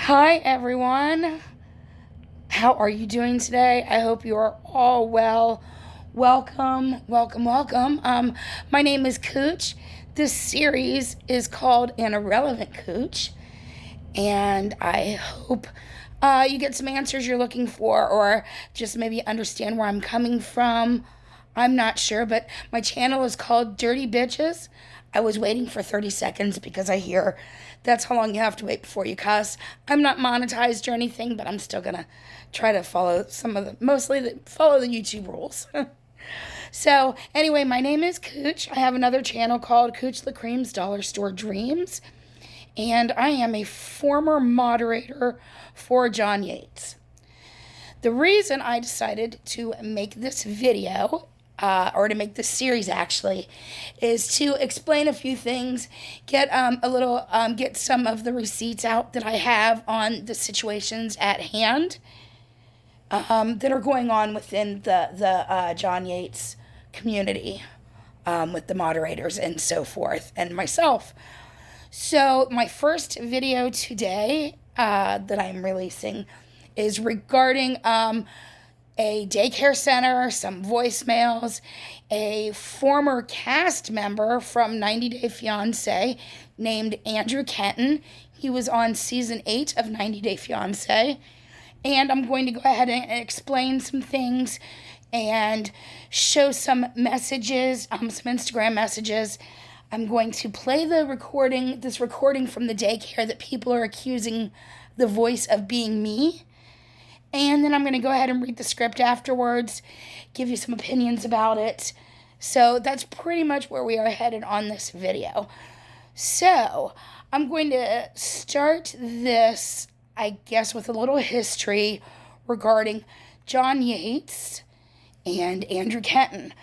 Hi, everyone. How are you doing today? I hope you are all well. Welcome. My name is Kooch. This series is called An Irrelevant Kooch, and I hope you get some answers you're looking for, or just maybe understand where I'm coming from. I'm not sure, but my channel is called Dirty Bitches. I was waiting for 30 seconds because I hear that's how long you have to wait before you cuss. I'm not monetized or anything, but I'm still gonna try to follow follow the YouTube rules. So anyway, my name is Kooch. I have another channel called Kooch LaCream's Dollar Store Dreams, and I am a former moderator for John Yates. The reason I decided to make this video, or to make this series actually, is to explain a few things, get get some of the receipts out that I have on the situations at hand that are going on within the John Yates community, with the moderators and so forth, and myself. So my first video today that I'm releasing is regarding a daycare center, some voicemails, a former cast member from 90 Day Fiance named Andrew Kenton. He was on season 8 of 90 Day Fiance. And I'm going to go ahead and explain some things and show some messages, some Instagram messages. I'm going to play this recording from the daycare that people are accusing the voice of being me. And then I'm going to go ahead and read the script afterwards, give you some opinions about it. So that's pretty much where we are headed on this video. So I'm going to start this, I guess, with a little history regarding John Yates and Andrew Kenton,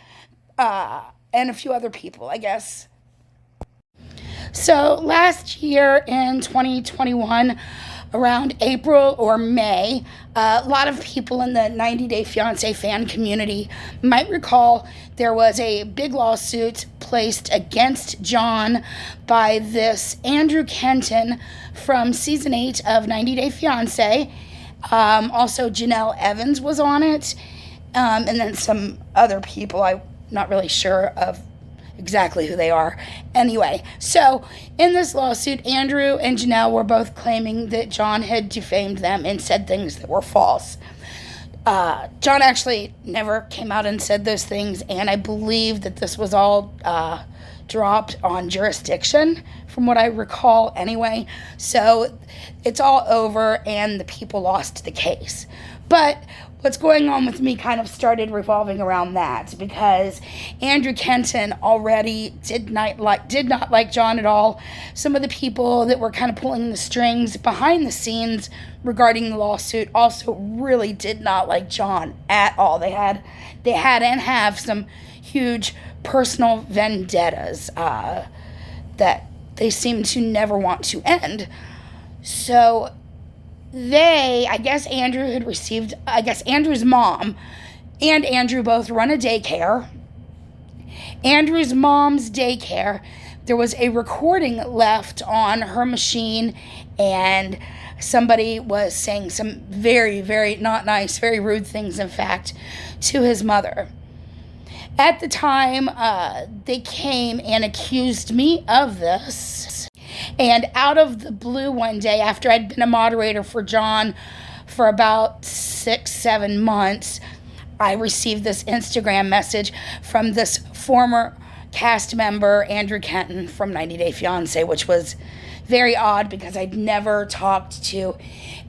and a few other people, I guess. So last year in 2021, around April or May, a lot of people in the 90 Day Fiance fan community might recall there was a big lawsuit placed against John by this Andrew Kenton from season 8 of 90 Day Fiance. Also, Janelle Evans was on it, and then some other people I'm not really sure of exactly who they are. Anyway, so in this lawsuit, Andrew and Janelle were both claiming that John had defamed them and said things that were false. John actually never came out and said those things, and I believe that this was all dropped on jurisdiction, from what I recall anyway. So it's all over, and the people lost the case. But what's going on with me kind of started revolving around that, because Andrew Kenton already did not like John at all. Some of the people that were kind of pulling the strings behind the scenes regarding the lawsuit also really did not like John at all. They had and have some huge personal vendettas that they seem to never want to end. So Andrew's mom and Andrew both run a daycare. Andrew's mom's daycare, there was a recording left on her machine, and somebody was saying some very, very not nice, very rude things, in fact, to his mother. At the time, they came and accused me of this. And out of the blue one day, after I'd been a moderator for John for about 6-7 months, I received this Instagram message from this former cast member, Andrew Kenton, from 90 Day Fiance, which was very odd because I'd never talked to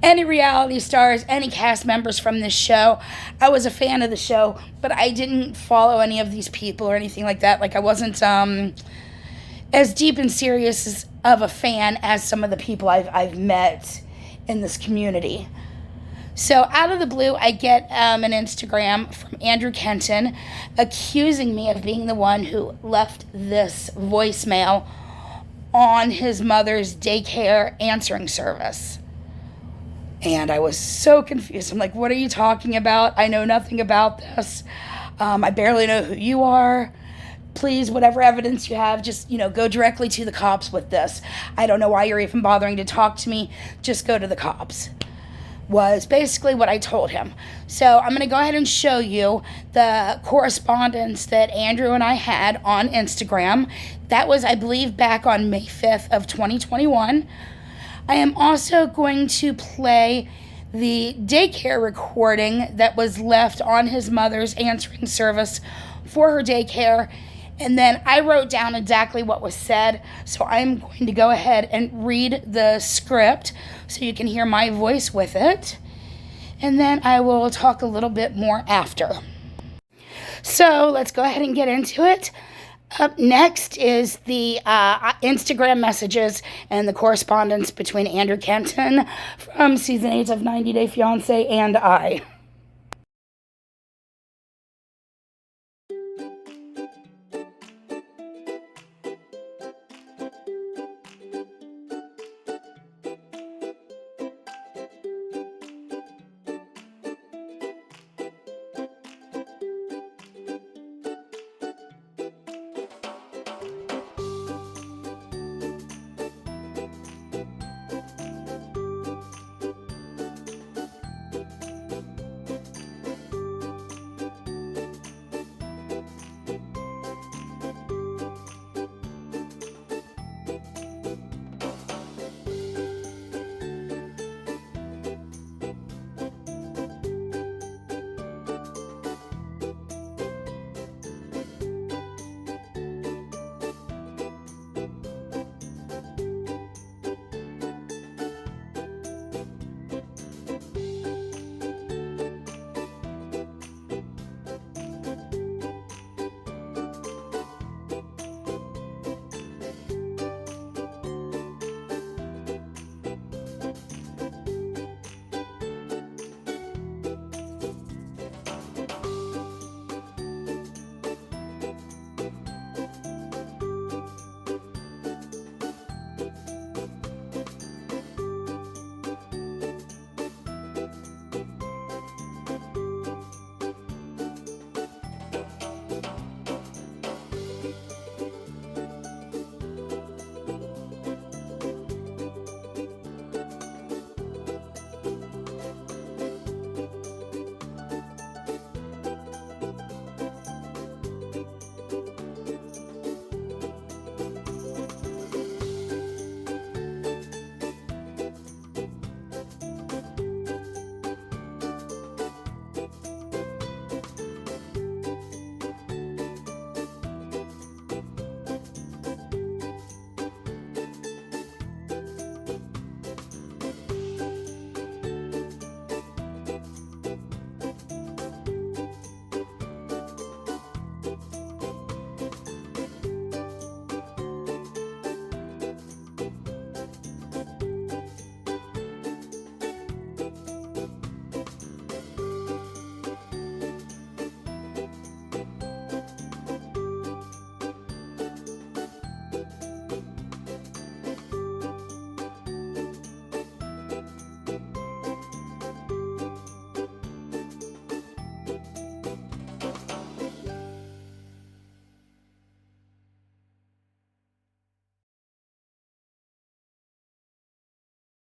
any reality stars, any cast members from this show. I was a fan of the show, but I didn't follow any of these people or anything like that. Like, I wasn't as deep and serious of a fan as some of the people I've met in this community. So out of the blue, I get an Instagram from Andrew Kenton accusing me of being the one who left this voicemail on his mother's daycare answering service. And I was so confused. I'm like, what are you talking about? I know nothing about this. I barely know who you are. please, whatever evidence you have, just, go directly to the cops with this. I don't know why you're even bothering to talk to me. Just go to the cops, was basically what I told him. So I'm going to go ahead and show you the correspondence that Andrew and I had on Instagram. That was, I believe, back on May 5th of 2021. I am also going to play the daycare recording that was left on his mother's answering service for her daycare. And then I wrote down exactly what was said. So I'm going to go ahead and read the script so you can hear my voice with it. And then I will talk a little bit more after. So let's go ahead and get into it. Up next is the Instagram messages and the correspondence between Andrew Kenton from Season 8 of 90 Day Fiance and I.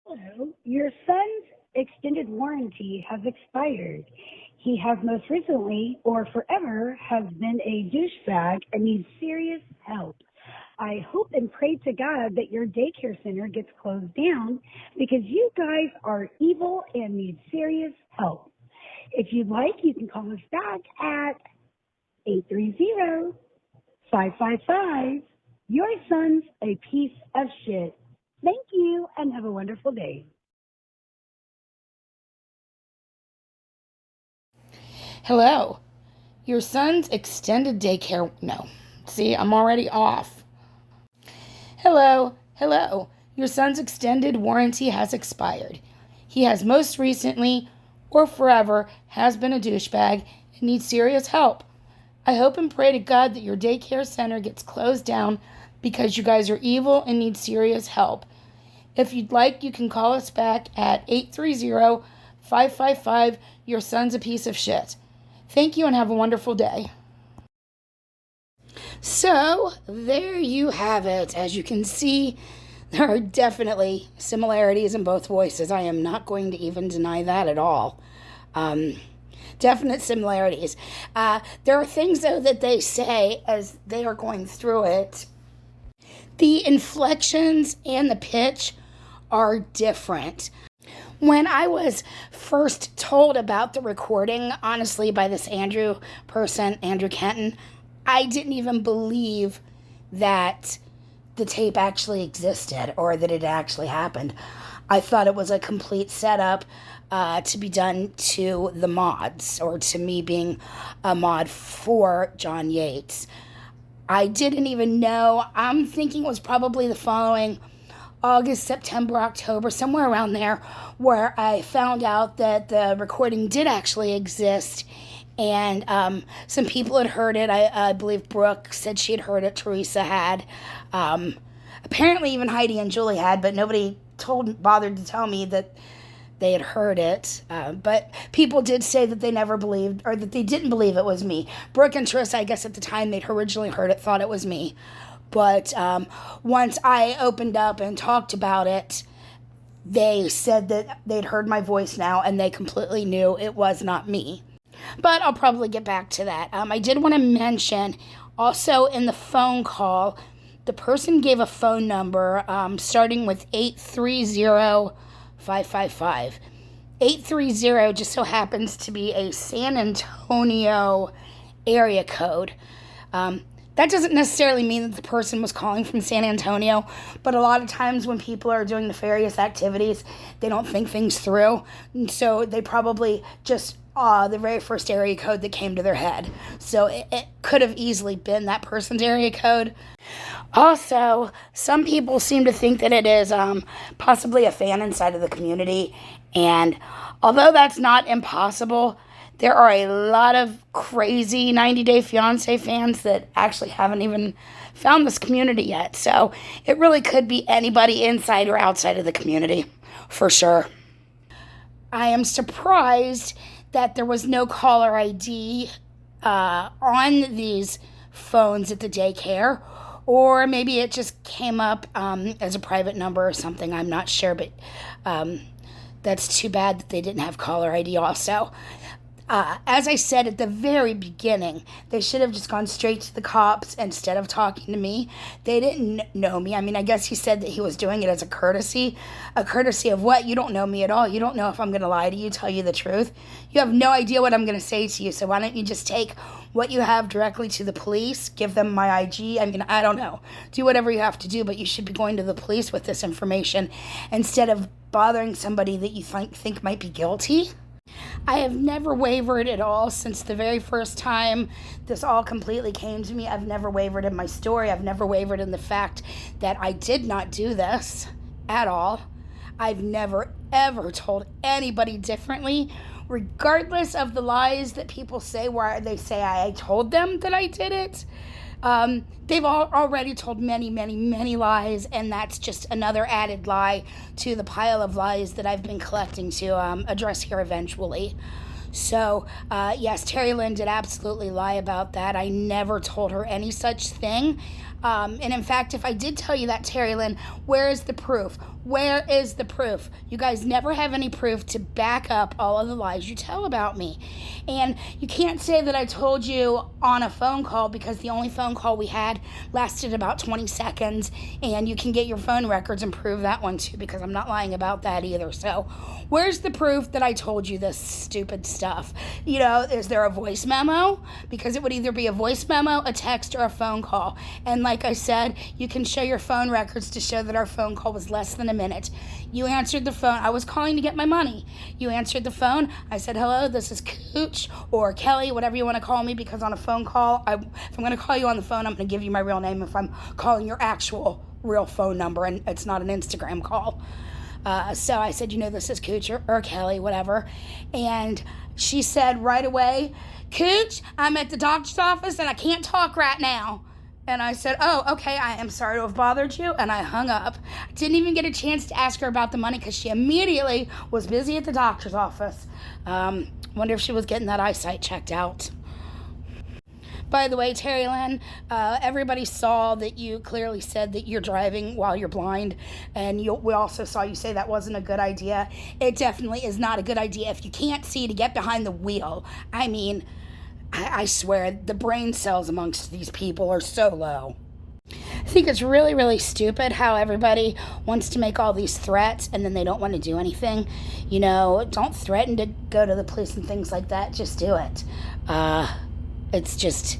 Hello, your son's extended warranty has expired. He has most recently, or forever, has been a douchebag and needs serious help. I hope and pray to God that your daycare center gets closed down because you guys are evil and need serious help. If you'd like, you can call us back at 830-555. Your son's a piece of shit. Thank you and have a wonderful day. Hello. Your son's extended daycare. No. See, I'm already off. Hello. Your son's extended warranty has expired. He has most recently, or forever, has been a douchebag and needs serious help. I hope and pray to God that your daycare center gets closed down because you guys are evil and need serious help. If you'd like, you can call us back at 830-555. Your son's a piece of shit. Thank you and have a wonderful day. So there you have it. As you can see, there are definitely similarities in both voices. I am not going to even deny that at all. Definite similarities. There are things, though, that they say as they are going through it. The inflections and the pitch are different. When I was first told about the recording, honestly, by this Andrew Kenton, I didn't even believe that the tape actually existed or that it actually happened. I thought it was a complete setup to be done to the mods, or to me being a mod for John Yates. I didn't even know. I'm thinking it was probably the following August, September, October, somewhere around there, where I found out that the recording did actually exist. And some people had heard it. I believe Brooke said she had heard it. Teresa had. Apparently even Heidi and Julie had, but nobody bothered to tell me that they had heard it. But people did say that they never believed, or that they didn't believe it was me. Brooke and Teresa, I guess at the time they'd originally heard it, thought it was me. But once I opened up and talked about it, they said that they'd heard my voice now, and they completely knew it was not me. But I'll probably get back to that. I did want to mention, also in the phone call, the person gave a phone number starting with 830-555. 830 just so happens to be a San Antonio area code. That doesn't necessarily mean that the person was calling from San Antonio, but a lot of times when people are doing nefarious activities, they don't think things through, and so they probably just the very first area code that came to their head. So it could have easily been that person's area code. Also, some people seem to think that it is possibly a fan inside of the community, and although that's not impossible, there are a lot of crazy 90 Day Fiance fans that actually haven't even found this community yet. So it really could be anybody inside or outside of the community, for sure. I am surprised that there was no caller ID on these phones at the daycare, or maybe it just came up as a private number or something. I'm not sure, but that's too bad that they didn't have caller ID also. As I said at the very beginning, they should have just gone straight to the cops instead of talking to me. They didn't know me. I mean, I guess he said that he was doing it as a courtesy. A courtesy of what? You don't know me at all. You don't know if I'm going to lie to you, tell you the truth. You have no idea what I'm going to say to you, so why don't you just take what you have directly to the police, give them my IG? I mean, I don't know. Do whatever you have to do, but you should be going to the police with this information instead of bothering somebody that you think might be guilty. I have never wavered at all since the very first time this all completely came to me. I've never wavered in my story. I've never wavered in the fact that I did not do this at all. I've never, ever told anybody differently, regardless of the lies that people say where they say I told them that I did it. They've already told many, many, many lies, and that's just another added lie to the pile of lies that I've been collecting to address here eventually. So, yes, Terry Lynn did absolutely lie about that. I never told her any such thing. And in fact, if I did tell you that, Terry Lynn, where is the proof? Where is the proof? You guys never have any proof to back up all of the lies you tell about me. And you can't say that I told you on a phone call, because the only phone call we had lasted about 20 seconds, and you can get your phone records and prove that one too, because I'm not lying about that either. So where's the proof that I told you this stupid stuff? You know, is there a voice memo? Because it would either be a voice memo, a text, or a phone call. And like I said, you can show your phone records to show that our phone call was less than a minute. You answered the phone. I was calling to get my money. You answered the phone. I said, hello, this is Kooch or Kelly, whatever you want to call me, because on a phone call, if I'm going to call you on the phone, I'm going to give you my real name if I'm calling your actual real phone number and it's not an Instagram call. So I said, this is Kooch or Kelly, whatever. And she said right away, Kooch, I'm at the doctor's office and I can't talk right now. And I said, oh, okay, I am sorry to have bothered you. And I hung up. I didn't even get a chance to ask her about the money because she immediately was busy at the doctor's office. Wonder if she was getting that eyesight checked out. By the way, Terry Lynn, everybody saw that you clearly said that you're driving while you're blind, and we also saw you say that wasn't a good idea. It definitely is not a good idea if you can't see to get behind the wheel. I mean, I swear, the brain cells amongst these people are so low. I think it's really, really stupid how everybody wants to make all these threats and then they don't want to do anything. You know, don't threaten to go to the police and things like that. Just do it. It's just,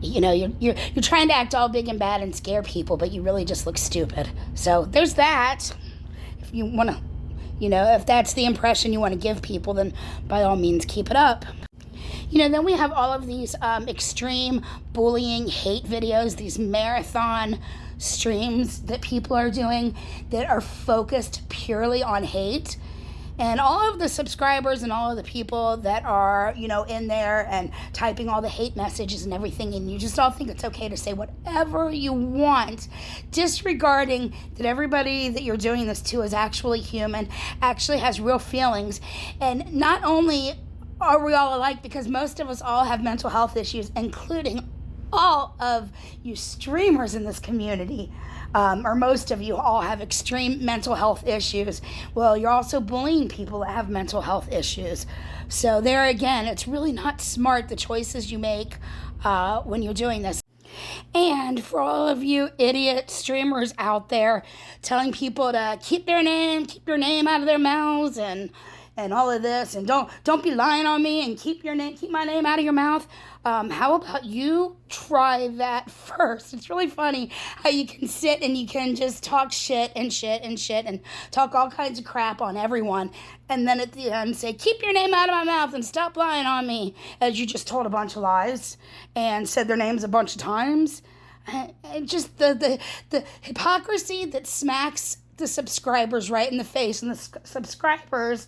you know, you're trying to act all big and bad and scare people, but you really just look stupid. So there's that. If you want to, you know, if that's the impression you want to give people, then by all means keep it up. You know, then we have all of these extreme bullying, hate videos, these marathon streams that people are doing that are focused purely on hate. And all of the subscribers and all of the people that are, you know, in there and typing all the hate messages and everything, and you just all think it's okay to say whatever you want, disregarding that everybody that you're doing this to is actually human, actually has real feelings. And not only are we all alike, because most of us all have mental health issues, including all of you streamers in this community, or most of you all have extreme mental health issues. Well, you're also bullying people that have mental health issues. So there again, it's really not smart, the choices you make when you're doing this. And for all of you idiot streamers out there telling people to keep their name out of their mouths and all of this, and don't be lying on me and keep my name out of your mouth. How about you try that first? It's really funny how you can sit and you can just talk shit and talk all kinds of crap on everyone, and then at the end say, keep your name out of my mouth and stop lying on me, as you just told a bunch of lies and said their names a bunch of times. And just the hypocrisy that smacks the subscribers right in the face, and the subscribers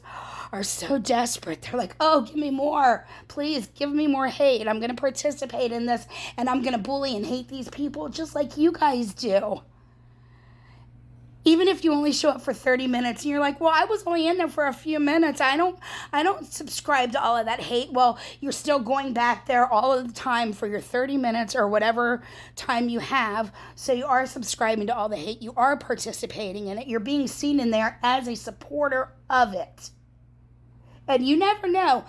are so desperate. They're like, oh, give me more, please give me more hate. I'm going to participate in this, and I'm going to bully and hate these people just like you guys do. Even if you only show up for 30 minutes and you're like, well, I was only in there for a few minutes. I don't subscribe to all of that hate. Well, you're still going back there all of the time for your 30 minutes or whatever time you have. So you are subscribing to all the hate. You are participating in it. You're being seen in there as a supporter of it. And you never know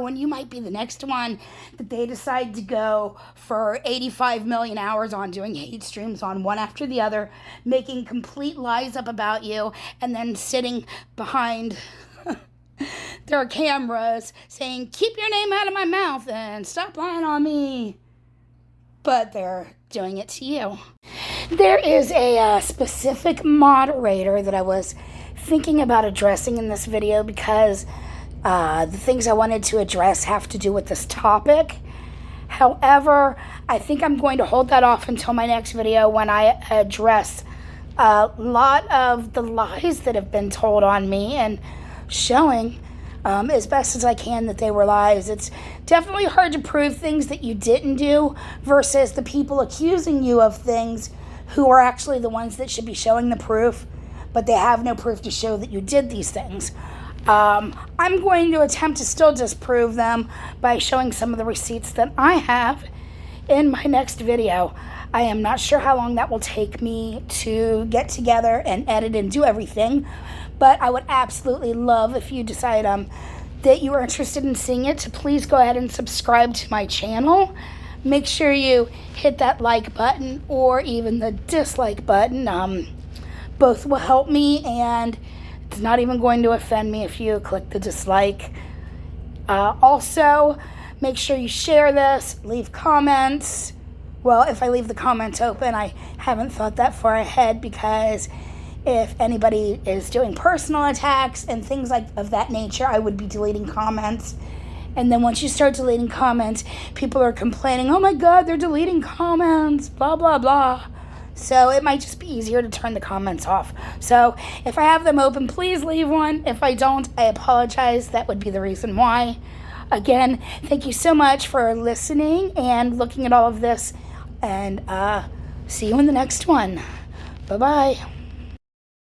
when you might be the next one that they decide to go for 85 million hours on doing hate streams on one after the other, making complete lies up about you, and then sitting behind their cameras saying, keep your name out of my mouth and stop lying on me. But they're doing it to you. There is a specific moderator that I was thinking about addressing in this video, because the things I wanted to address have to do with this topic. However, I think I'm going to hold that off until my next video, when I address a lot of the lies that have been told on me and showing as best as I can that they were lies. It's definitely hard to prove things that you didn't do versus the people accusing you of things who are actually the ones that should be showing the proof, but they have no proof to show that you did these things. I'm going to attempt to still disprove them by showing some of the receipts that I have in my next video. I am not sure how long that will take me to get together and edit and do everything, but I would absolutely love if you decide that you are interested in seeing it to please go ahead and subscribe to my channel. Make sure you hit that like button or even the dislike button. Both will help me, and it's not even going to offend me if you click the dislike. Also, make sure you share this, leave comments. Well, if I leave the comments open, I haven't thought that far ahead, because if anybody is doing personal attacks and things of that nature, I would be deleting comments. And then once you start deleting comments, people are complaining, oh my God, they're deleting comments, blah, blah, blah. So it might just be easier to turn the comments off. So if I have them open, please leave one. If I don't, I apologize. That would be the reason why. Again, thank you so much for listening and looking at all of this. And see you in the next one. Bye-bye.